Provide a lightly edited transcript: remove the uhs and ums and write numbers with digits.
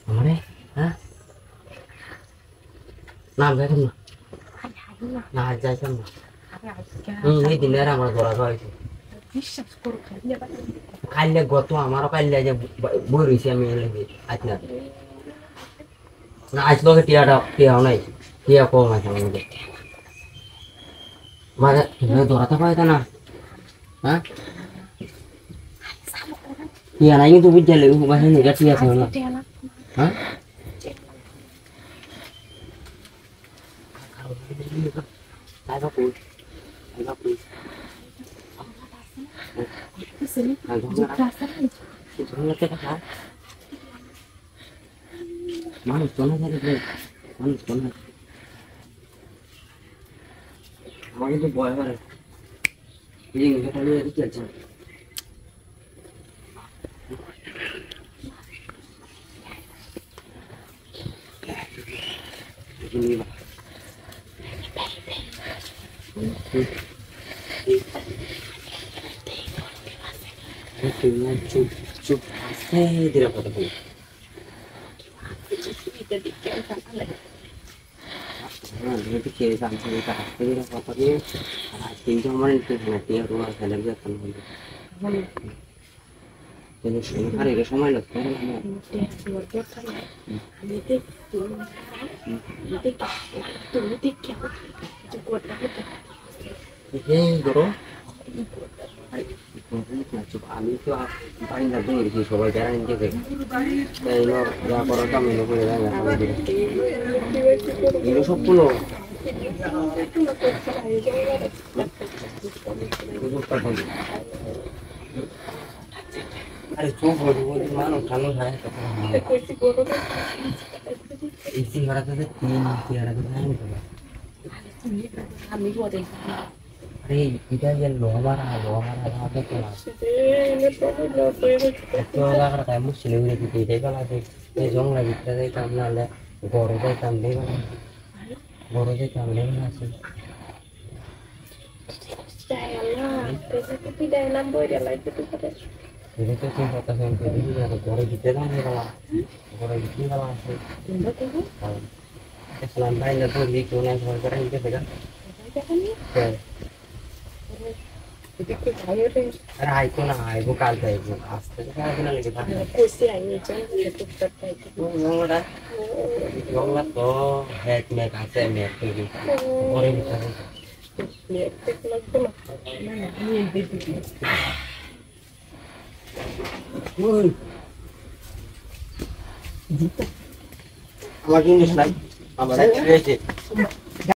আমারে হ্যাঁ না যাইতাম না না আজ যাইতাম না এই দিনের আমার ধরা হয়েছে বিশ্বাস করো কাইলে গত আমারও কাইলে যে বই রয়েছি আমি আজ না না আজ তোকে টিয়াও নাই টিয়া কম আছে আমার মধ্যে মানে ধরাতে পারে না হ্যাঁ টিয়া নাই কিন্তু বুঝতে বাহিনী টিয়া আছে না হ্যাঁ মানুষ তো না মানুষ তো না আমার কিন্তু ভয় করে চলছে চুপ চুপ আস্তে ধীরে কথা বলি খেয়ে জানছে এটা আস্তে ধীরে কথা দিয়ে আর কিন্তু আমার একটু হাঁটিয়ে রোয়া ফেলে যেতাম আর এটা সময় লাগতো আমি তো বাড়ি না দৌড়েছি সবাই যারা নিজেকে যা করার কাম এলো করে এগুলো সব পুরো আরে চোখ মানুষ ঠান্ডা খায় এই সিঙ্গারাতে তিন সিঙ্গারাতে আমি আরে এটা যে লোহারা ভাবে তো না এত জায়গা তাই মুশকিল হয়ে গেছে এটাই বলা যে এই জঙ্গলা ভিতরে যাইতাম নাহলে গরু যাইতাম দেখবেন গরু যাইতাম দেখবেন আছে এটা তো ঠিক কথা শুনতে ঘরে ভিতরে দাম হয়ে গেল ঘরে ভিতরে গেল আছে ইসলাম ভাই না তো দিক কোন ঘর করে নিতে পেগা अरे आयको ना आयको काल जायको असतं काय कोणा लगे जंगला तो हेट मेक असे मेक तुझी बरे विचार আমার জিনিস নাই আমার